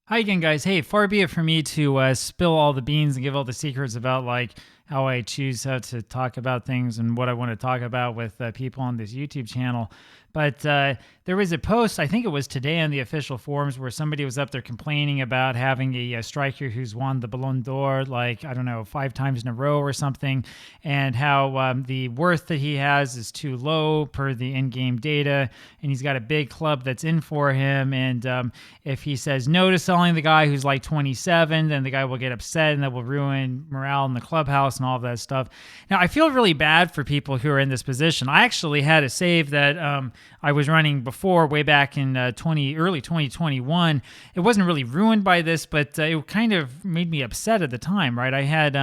Hi again, guys. Hey, far be it from me to spill all the beans and give all the secrets about like how I choose how to talk about things and what I want to talk about with people on this YouTube channel. But there was a post, I think it was today on the official forums, where somebody was up there complaining about having a striker who's won the Ballon d'Or, like, I don't know, 5 times in a row or something, and how the worth that he has is too low per the in-game data, and he's got a big club that's in for him, and if he says no to selling the guy who's like 27, then the guy will get upset, and that will ruin morale in the clubhouse and all of that stuff. Now, I feel really bad for people who are in this position. I actually had a save that I was running before, way back in early 2021. It wasn't really ruined by this, but it kind of made me upset at the time, right? I had,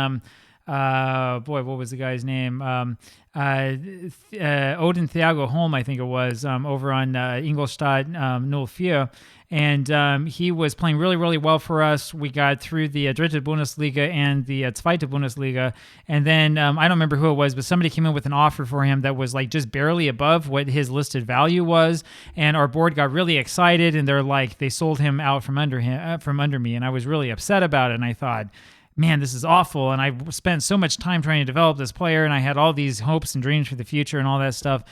what was the guy's name? Odin Thiago Holm, I think it was, over on Ingolstadt 04. And he was playing really, really well for us. We got through the Dritte Bundesliga and the Zweite Bundesliga. And then I don't remember who it was, but somebody came in with an offer for him that was like just barely above what his listed value was. And our board got really excited, and they sold him out from under me. And I was really upset about it. And I thought, man, this is awful. And I spent so much time trying to develop this player, and I had all these hopes and dreams for the future and all that stuff.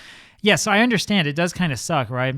Yes, I understand. It does kind of suck, right?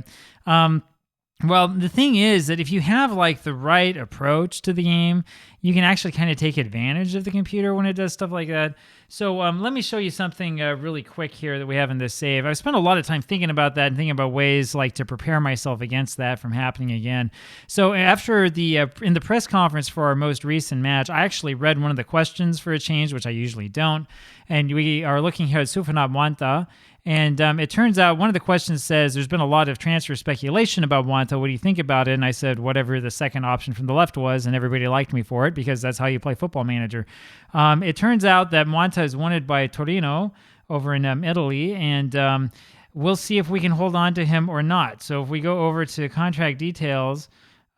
Well, the thing is that if you have like the right approach to the game, you can actually kind of take advantage of the computer when it does stuff like that. So let me show you something really quick here that we have in this save. I've spent a lot of time thinking about that and thinking about ways like to prepare myself against that from happening again. So after in the press conference for our most recent match, I actually read one of the questions for a change, which I usually don't. And we are looking here at Sufana Mwanta. And it turns out one of the questions says, there's been a lot of transfer speculation about Mwanta. What do you think about it? And I said, whatever the second option from the left was, and everybody liked me for it because that's how you play Football Manager. It turns out that Mwanta is wanted by Torino over in Italy, and we'll see if we can hold on to him or not. So if we go over to contract details,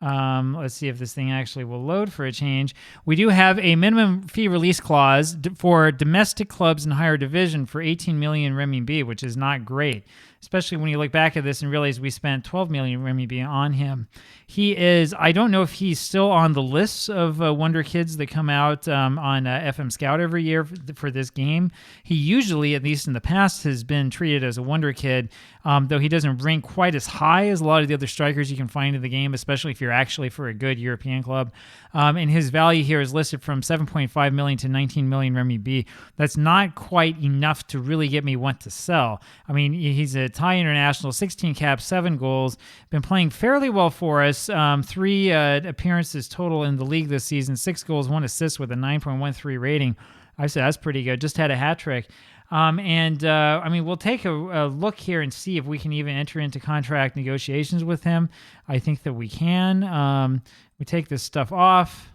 let's see if this thing actually will load for a change. We do have a minimum fee release clause for domestic clubs in higher division for 18 million renminbi, which is not great, especially when you look back at this and realize we spent 12 million renminbi on him. I don't know if he's still on the lists of Wonder Kids that come out on FM Scout every year for this game. He usually, at least in the past, has been treated as a Wonder Kid, though he doesn't rank quite as high as a lot of the other strikers you can find in the game, especially if you're actually for a good European club. And his value here is listed from 7.5 million to 19 million renminbi. That's not quite enough to really get me want to sell. I mean, he's a Thai international, 16 caps, 7 goals, been playing fairly well for us. 3 appearances total in the league this season, 6 goals, 1 assist with a 9.13 rating. I said that's pretty good. Just had a hat trick. I mean, we'll take a look here and see if we can even enter into contract negotiations with him. I think that we can. We take this stuff off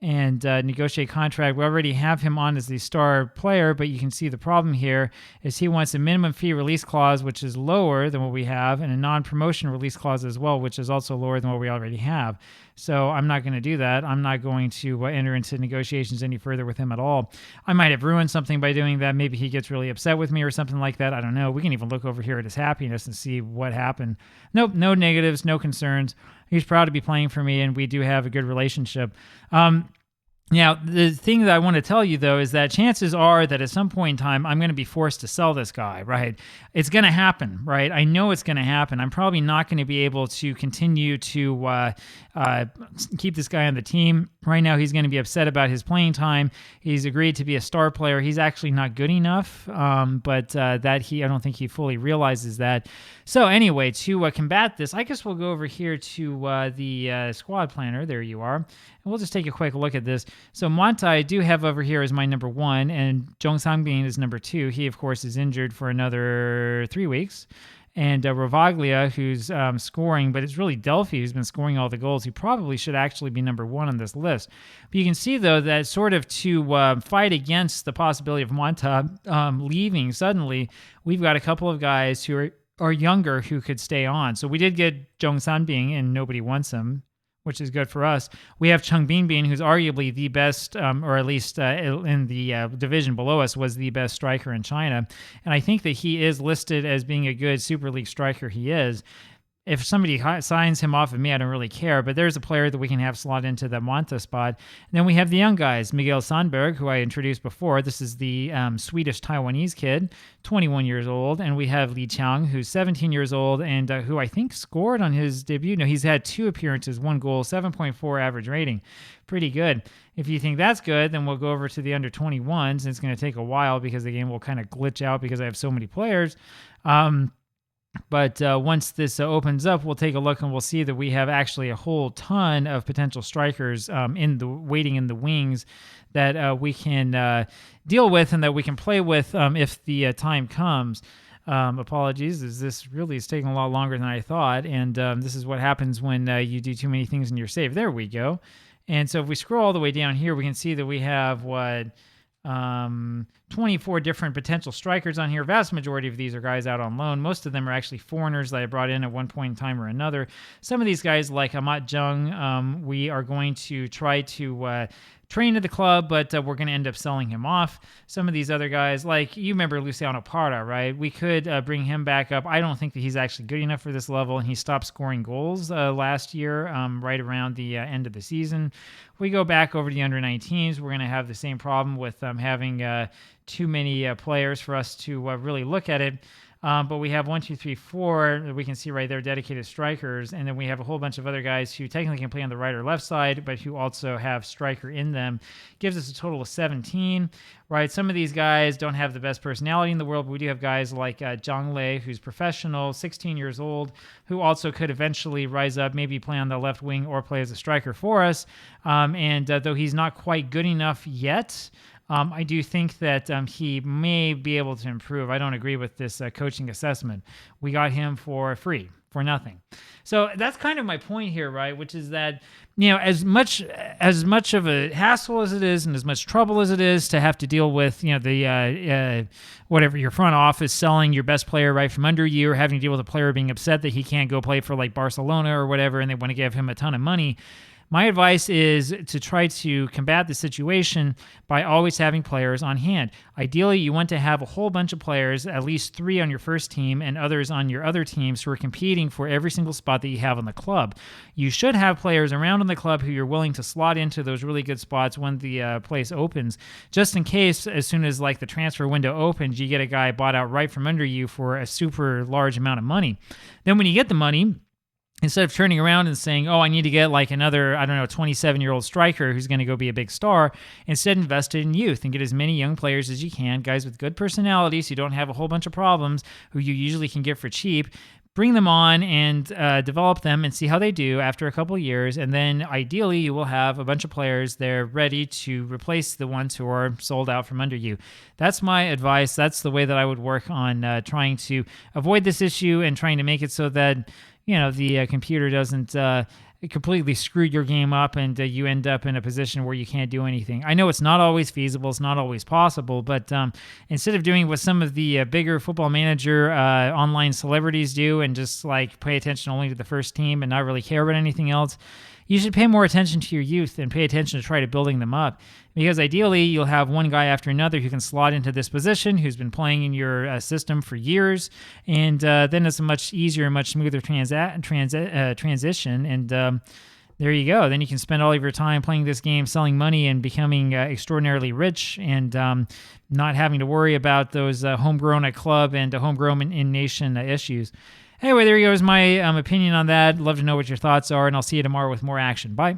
and negotiate contract. We already have him on as the star player, but you can see the problem here is he wants a minimum fee release clause, which is lower than what we have, and a non-promotion release clause as well, which is also lower than what we already have. So I'm not going to do that. I'm not going to enter into negotiations any further with him at all. I might have ruined something by doing that. Maybe he gets really upset with me or something like that. I don't know. We can even look over here at his happiness and see what happened. Nope, no negatives, no concerns. He's proud to be playing for me, and we do have a good relationship. Now, the thing that I want to tell you, though, is that chances are that at some point in time, I'm going to be forced to sell this guy, right? It's going to happen, right? I know it's going to happen. I'm probably not going to be able to continue to keep this guy on the team. Right now, he's going to be upset about his playing time. He's agreed to be a star player. He's actually not good enough, but I don't think he fully realizes that. So anyway, to combat this, I guess we'll go over here to the squad planner. There you are. And we'll just take a quick look at this. So Mwanta, I do have over here as my number 1, and Jong Sangbin is number 2. He, of course, is injured for another 3 weeks. And Ravaglia, who's scoring, but it's really Delphi who's been scoring all the goals. He probably should actually be number 1 on this list. But you can see, though, that sort of to fight against the possibility of Mwanta leaving suddenly, we've got a couple of guys who are younger who could stay on. So we did get Jong Sangbin, and nobody wants him, which is good for us. We have Chung Binbin, who's arguably the best, or at least in the division below us, was the best striker in China. And I think that he is listed as being a good Super League striker. He is. if somebody signs him off of me, I don't really care, but there's a player that we can have slot into the Monta spot. And then we have the young guys, Miguel Sandberg, who I introduced before. This is the Swedish-Taiwanese kid, 21 years old. And we have Li Qiang, who's 17 years old and who I think scored on his debut. No, he's had 2 appearances, 1 goal, 7.4 average rating. Pretty good. If you think that's good, then we'll go over to the under 21s. And it's going to take a while because the game will kind of glitch out because I have so many players. But once this opens up, we'll take a look and we'll see that we have actually a whole ton of potential strikers waiting in the wings that we can deal with and that we can play with if the time comes. Apologies, this really is taking a lot longer than I thought, and this is what happens when you do too many things in your save. There we go. And so if we scroll all the way down here, we can see that we have 24 different potential strikers on here. Vast majority of these are guys out on loan. Most of them are actually foreigners that I brought in at one point in time or another. Some of these guys, like Amat Jung, we are going to try to train at the club, but we're going to end up selling him off. Some of these other guys, like you remember Luciano Parra, right? We could bring him back up. I don't think that he's actually good enough for this level, and he stopped scoring goals last year, right around the end of the season. We go back over to the under-19s. We're going to have the same problem with having too many players for us to really look at it. But we have 1, 2, 3, 4 that we can see right there, dedicated strikers. And then we have a whole bunch of other guys who technically can play on the right or left side, but who also have striker in them. Gives us a total of 17, right? Some of these guys don't have the best personality in the world, but we do have guys like Zhang Lei, who's professional, 16 years old, who also could eventually rise up, maybe play on the left wing or play as a striker for us. And though he's not quite good enough yet, I do think that he may be able to improve. I don't agree with this coaching assessment. We got him for free, for nothing. So that's kind of my point here, right? Which is that, as much of a hassle as it is and as much trouble as it is to have to deal with, the whatever your front office selling your best player right from under you, or having to deal with a player being upset that he can't go play for like Barcelona or whatever, and they want to give him a ton of money. My advice is to try to combat the situation by always having players on hand. Ideally, you want to have a whole bunch of players, at least 3 on your first team and others on your other teams, who are competing for every single spot that you have on the club. You should have players around in the club who you're willing to slot into those really good spots when the place opens, just in case as soon as like the transfer window opens, you get a guy bought out right from under you for a super large amount of money. Then when you get the money, instead of turning around and saying, I need to get like another, 27-year-old striker who's going to go be a big star, instead invest in youth and get as many young players as you can, guys with good personalities who don't have a whole bunch of problems, who you usually can get for cheap. Bring them on and develop them and see how they do after a couple of years. And then ideally, you will have a bunch of players there ready to replace the ones who are sold out from under you. That's my advice. That's the way that I would work on trying to avoid this issue and trying to make it so that the computer doesn't completely screw your game up and you end up in a position where you can't do anything. I know it's not always feasible, it's not always possible, but instead of doing what some of the bigger Football Manager online celebrities do and just like pay attention only to the first team and not really care about anything else, you should pay more attention to your youth and pay attention to try to building them up. Because ideally, you'll have one guy after another who can slot into this position, who's been playing in your system for years, and then it's a much easier and much smoother transition. And there you go. Then you can spend all of your time playing this game, selling money, and becoming extraordinarily rich, and not having to worry about those homegrown at club and homegrown in nation issues. Anyway, there goes my opinion on that. Love to know what your thoughts are, and I'll see you tomorrow with more action. Bye.